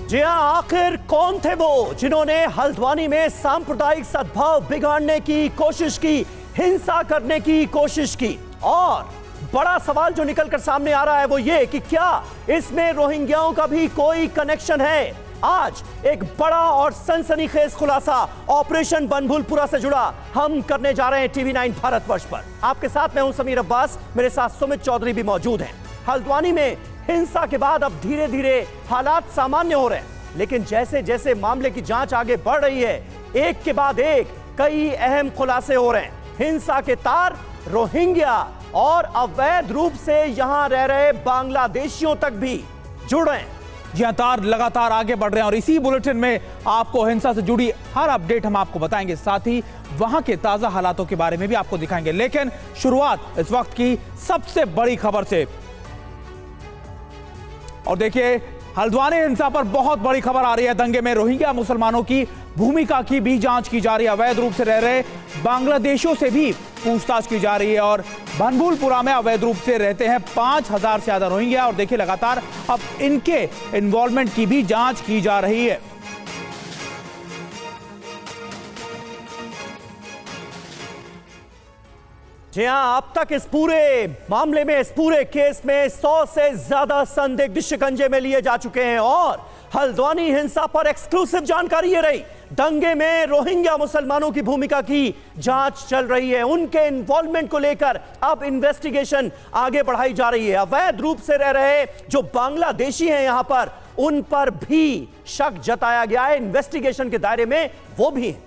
जी हाँ, आखिर कौन थे वो जिन्होंने हल्द्वानी में सांप्रदायिक सद्भाव बिगाड़ने की कोशिश की, हिंसा करने की कोशिश की? और बड़ा सवाल जो निकलकर सामने आ रहा है वो ये कि क्या इसमें रोहिंग्याओं का भी कोई कनेक्शन है? आज एक बड़ा और सनसनीखेज खुलासा ऑपरेशन बनभूलपुरा से जुड़ा हम करने जा रहे हैं टीवी 9 भारतवर्ष पर। आपके साथ मैं हूं समीर अब्बास, मेरे साथ सुमित चौधरी भी मौजूद हैं। हल्द्वानी में हिंसा के बाद अब धीरे धीरे हालात सामान्य हो रहे हैं, लेकिन जैसे जैसे मामले की जांच आगे बढ़ रही है, एक के बाद एक कई अहम खुलासे हो रहे हैं। हिंसा के तार रोहिंग्या और अवैध रूप से यहां रह रहे बांग्लादेशियों तक भी जुड़ रहे हैं। जी तार लगातार आगे बढ़ रहे हैं और इसी बुलेटिन में आपको हिंसा से जुड़ी हर अपडेट हम आपको बताएंगे, साथ ही वहां के ताजा हालातों के बारे में भी आपको दिखाएंगे। लेकिन शुरुआत इस वक्त की सबसे बड़ी खबर से। और देखिए, हल्द्वानी हिंसा पर बहुत बड़ी खबर आ रही है। दंगे में रोहिंग्या मुसलमानों की भूमिका की भी जांच की जा रही है। अवैध रूप से रह रहे बांग्लादेशियों से भी पूछताछ की जा रही है और बनभूलपुरा में अवैध रूप से रहते हैं 5000 से ज्यादा रोहिंग्या। और देखिए, लगातार अब इनके इन्वॉल्वमेंट की भी जांच की जा रही है। जी हां, अब तक इस पूरे मामले में, इस पूरे केस में 100 से ज्यादा संदिग्ध शिकंजे में लिए जा चुके हैं और हल्द्वानी हिंसा पर एक्सक्लूसिव जानकारी ये रही। दंगे में रोहिंग्या मुसलमानों की भूमिका की जांच चल रही है। उनके इन्वॉल्वमेंट को लेकर अब इन्वेस्टिगेशन आगे बढ़ाई जा रही है। अवैध रूप से रह रहे जो बांग्लादेशी हैं यहां पर, उन पर भी शक जताया गया है। इन्वेस्टिगेशन के दायरे में वो भी है।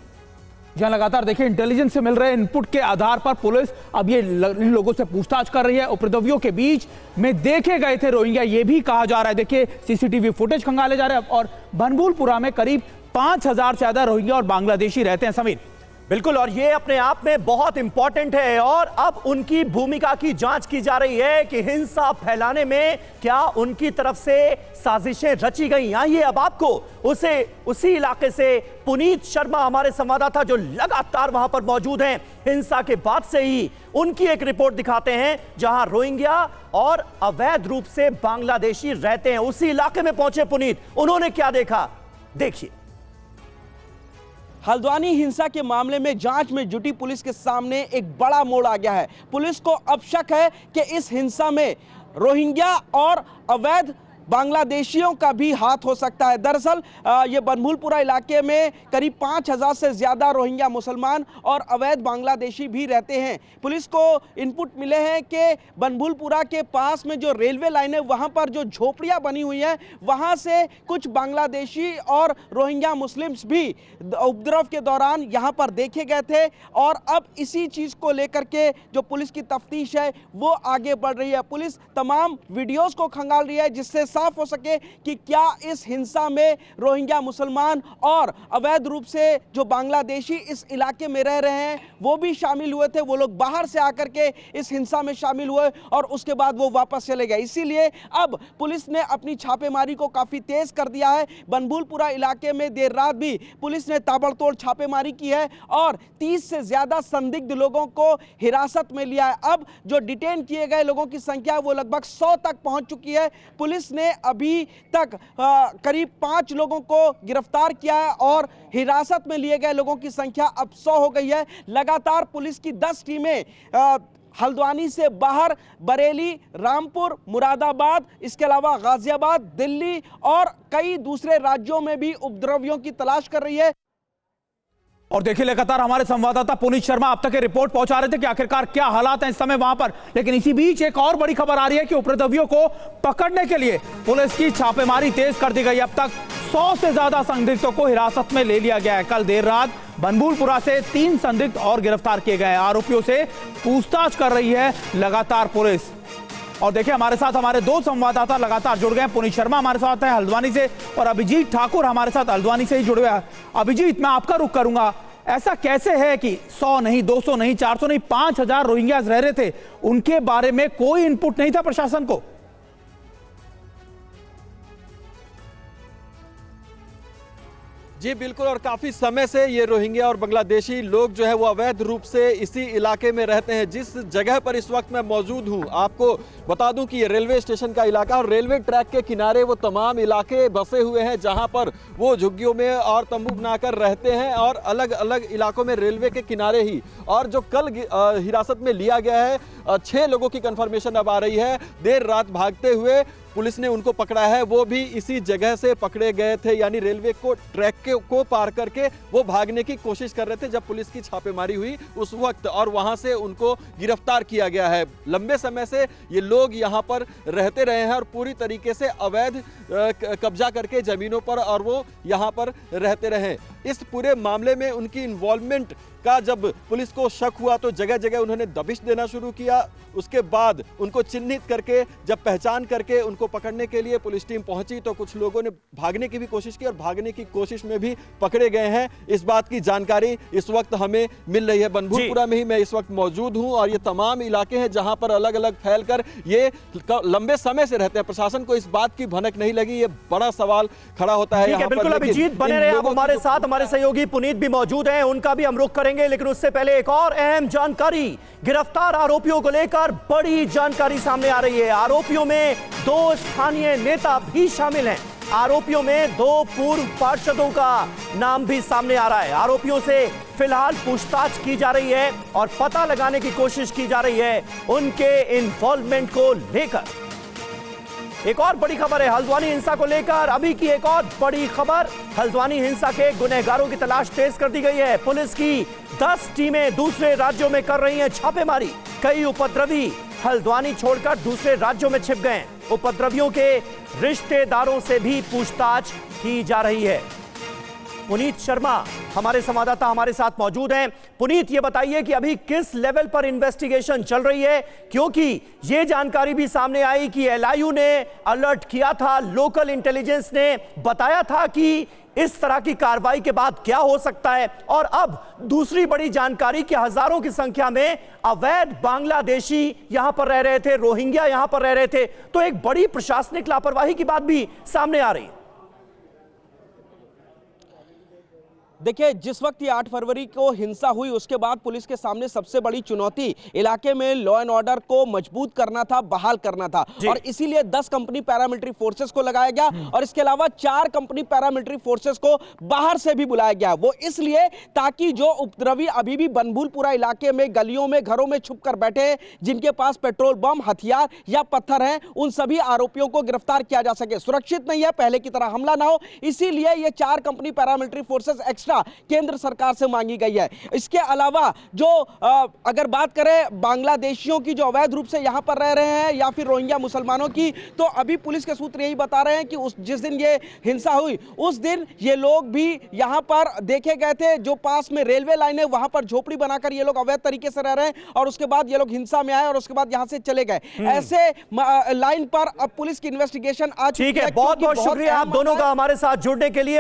जहां लगातार देखिए, इंटेलिजेंस से मिल रहे इनपुट के आधार पर पुलिस अब ये इन लोगों से पूछताछ कर रही है। उपद्रवियों के बीच में देखे गए थे रोहिंग्या, ये भी कहा जा रहा है। देखिए, सीसीटीवी फुटेज खंगाले जा रहे हैं और बनभूलपुरा में करीब 5000 से ज्यादा रोहिंग्या और बांग्लादेशी रहते हैं। समीर, बिल्कुल, और ये अपने आप में बहुत इंपॉर्टेंट है और अब उनकी भूमिका की जांच की जा रही है कि हिंसा फैलाने में क्या उनकी तरफ से साजिशें रची गई। आइए अब आपको उसी इलाके से पुनीत शर्मा, हमारे संवाददाता जो लगातार वहां पर मौजूद हैं हिंसा के बाद से ही, उनकी एक रिपोर्ट दिखाते हैं जहां रोहिंग्या और अवैध रूप से बांग्लादेशी रहते हैं। उसी इलाके में पहुंचे पुनीत, उन्होंने क्या देखा, देखिए। हल्द्वानी हिंसा के मामले में जांच में जुटी पुलिस के सामने एक बड़ा मोड़ आ गया है। पुलिस को अब शक है कि इस हिंसा में रोहिंग्या और अवैध बांग्लादेशियों का भी हाथ हो सकता है। दरअसल ये बनभूलपुरा इलाके में करीब 5000 से ज़्यादा रोहिंग्या मुसलमान और अवैध बांग्लादेशी भी रहते हैं। पुलिस को इनपुट मिले हैं कि बनभूलपुरा के पास में जो रेलवे लाइन है, वहाँ पर जो झोपड़ियाँ बनी हुई हैं, वहाँ से कुछ बांग्लादेशी और रोहिंग्या मुस्लिम्स भी उपद्रव के दौरान यहाँ पर देखे गए थे। और अब इसी चीज़ को लेकर के जो पुलिस की तफ्तीश है वो आगे बढ़ रही है। पुलिस तमाम वीडियोज़ को खंगाल रही है जिससे साफ हो सके कि क्या इस हिंसा में रोहिंग्या मुसलमान और अवैध रूप से जो बांग्लादेशी इस इलाके में रह रहे हैं वो भी शामिल हुए थे। वो लोग बाहर से आकर के इस हिंसा में शामिल हुए और उसके बाद वो वापस चले गए। इसीलिए अब पुलिस ने अपनी छापेमारी को काफी तेज कर दिया है। बनभूलपुरा इलाके में देर रात भी पुलिस ने ताबड़तोड़ छापेमारी की है और 30 से ज्यादा संदिग्ध लोगों को हिरासत में लिया है। अब जो डिटेन किए गए लोगों की संख्या वो लगभग 100 तक पहुंच चुकी है। पुलिस ने अभी तक करीब 5 लोगों को गिरफ्तार किया है और हिरासत में लिए गए लोगों की संख्या अब 100 हो गई है। लगातार पुलिस की 10 टीमें हल्द्वानी से बाहर बरेली, रामपुर, मुरादाबाद, इसके अलावा गाजियाबाद, दिल्ली और कई दूसरे राज्यों में भी उपद्रवियों की तलाश कर रही है। और देखिए, लगातार हमारे संवाददाता पुनीत शर्मा आप तक रिपोर्ट पहुंचा रहे थे कि आखिरकार क्या हालात हैं इस समय वहां पर। लेकिन इसी बीच एक और बड़ी खबर आ रही है कि उपद्रवियों को पकड़ने के लिए पुलिस की छापेमारी तेज कर दी गई। अब तक 100 से ज्यादा संदिग्धों को हिरासत में ले लिया गया है। कल देर रात बनभूलपुरा से 3 संदिग्ध और गिरफ्तार किए गए। आरोपियों से पूछताछ कर रही है लगातार पुलिस। और देखिए, हमारे साथ हमारे 2 संवाददाता लगातार जुड़ गए हैं। पुनीत शर्मा हमारे साथ हैं हल्द्वानी से और अभिजीत ठाकुर हमारे साथ हल्द्वानी से ही जुड़े हुए हैं। अभिजीत, मैं आपका रुख करूंगा, ऐसा कैसे है कि 100 नहीं, 200 नहीं, 400 नहीं, 5000 रोहिंग्या रह रहे थे, उनके बारे में कोई इनपुट नहीं था प्रशासन को? जी बिल्कुल, और काफ़ी समय से ये रोहिंग्या और बांग्लादेशी लोग जो है वो अवैध रूप से इसी इलाके में रहते हैं। जिस जगह पर इस वक्त मैं मौजूद हूँ, आपको बता दूं कि ये रेलवे स्टेशन का इलाका और रेलवे ट्रैक के किनारे वो तमाम इलाके बसे हुए हैं जहां पर वो झुग्गियों में और तंबू बनाकर रहते हैं और अलग अलग इलाकों में रेलवे के किनारे ही। और जो कल हिरासत में लिया गया है, 6 लोगों की कंफर्मेशन अब आ रही है। देर रात भागते हुए पुलिस ने उनको पकड़ा है, वो भी इसी जगह से पकड़े गए थे, यानी रेलवे को ट्रैक को पार करके वो भागने की कोशिश कर रहे थे जब पुलिस की छापेमारी हुई उस वक्त, और वहां से उनको गिरफ्तार किया गया है। लंबे समय से ये लोग यहाँ पर रहते रहे हैं और पूरी तरीके से अवैध कब्जा करके जमीनों पर और वो यहाँ पर रहते रहे। इस पूरे मामले में उनकी इन्वॉल्वमेंट का जब पुलिस को शक हुआ तो जगह जगह उन्होंने दबिश देना शुरू किया। उसके बाद उनको चिन्हित करके, जब पहचान करके उनको पकड़ने के लिए पुलिस टीम पहुंची तो कुछ लोगों ने भागने की भी कोशिश की और भागने की कोशिश में भी पकड़े गए हैं। इस बात की जानकारी इस वक्त हमें मिल रही है। बनभूरपुरा में ही मैं इस वक्त मौजूद हूं और ये तमाम इलाके हैं जहां पर अलग अलग फैलकर ये लंबे समय से रहते हैं। प्रशासन को इस बात की भनक नहीं लगी, ये बड़ा सवाल खड़ा होता है। ठीक है, बिल्कुल अभिजीत बने रहे आप हमारे साथ। हमारे सहयोगी पुनीत भी मौजूद हैं, उनका भी हम रुख करेंगे, लेकिन उससे पहले एक और अहम जानकारी। गिरफ्तार आरोपियों को लेकर बड़ी जानकारी सामने आ रही है। आरोपियों में 2 स्थानीय नेता भी शामिल हैं। आरोपियों में 2 पूर्व पार्षदों का नाम भी सामने आ रहा है। आरोपियों से फिलहाल पूछताछ की जा रही है और पता लगाने की कोशिश की जा रही है उनके इन्वॉल्वमेंट को लेकर। एक और बड़ी खबर है हल्द्वानी हिंसा को लेकर। अभी की एक और बड़ी खबर, हल्द्वानी हिंसा के गुनहगारों की तलाश तेज कर दी गई है। पुलिस की 10 टीमें दूसरे राज्यों में कर रही हैं छापेमारी। कई उपद्रवी हल्द्वानी छोड़कर दूसरे राज्यों में छिप गए। उपद्रवियों के रिश्तेदारों से भी पूछताछ की जा रही है। पुनीत शर्मा हमारे संवाददाता हमारे साथ मौजूद हैं। पुनीत, ये बताइए कि अभी किस लेवल पर इन्वेस्टिगेशन चल रही है, क्योंकि ये जानकारी भी सामने आई कि एलआईयू ने अलर्ट किया था, लोकल इंटेलिजेंस ने बताया था कि इस तरह की कार्रवाई के बाद क्या हो सकता है। और अब दूसरी बड़ी जानकारी कि हजारों की संख्या में अवैध बांग्लादेशी यहां पर रह रहे थे, रोहिंग्या यहां पर रह रहे थे। तो एक बड़ी प्रशासनिक लापरवाही की बात भी सामने आ रही है। देखिए, जिस वक्त ये 8 फरवरी को हिंसा हुई उसके बाद पुलिस के सामने सबसे बड़ी चुनौती इलाके में लॉ एंड ऑर्डर को मजबूत करना था, बहाल करना था, और इसीलिए 10 कंपनी पैरामिलिट्री फोर्सेस को लगाया गया और इसके अलावा 4 कंपनी पैरामिलिट्री फोर्सेस को बाहर से भी बुलाया गया। वो इसलिए ताकि जो उपद्रवी अभी भी बनभूरपुरा इलाके में गलियों में घरों में छुप कर बैठे हैं, जिनके पास पेट्रोल बम, हथियार या पत्थर हैं, उन सभी आरोपियों को गिरफ्तार किया जा सके। सुरक्षित नहीं है, पहले की तरह हमला ना हो, इसीलिए ये 4 कंपनी पैरामिलिट्री फोर्सेस केंद्र सरकार से मांगी गई है। इसके अलावा जो अगर बात करें बांग्लादेशियों की जो अवैध रूप से यहां पर रह रहे हैं या फिर रोहिंग्या मुसलमानों की, तो अभी पुलिस के सूत्र यही बता रहे हैं कि जिस दिन ये हिंसा हुई उस दिन ये लोग भी यहां पर देखे गए थे। जो पास में रेलवे लाइन है वहां पर झोपड़ी बनाकर ये लोग अवैध तरीके से रह रहे हैं और उसके बाद ये लोग हिंसा में आए और उसके बाद यहां से चले गए। ऐसे लाइन पर अब पुलिस की इन्वेस्टिगेशन आज ठीक है, बहुत बहुत शुक्रिया आप दोनों का हमारे साथ जुड़ने के लिए।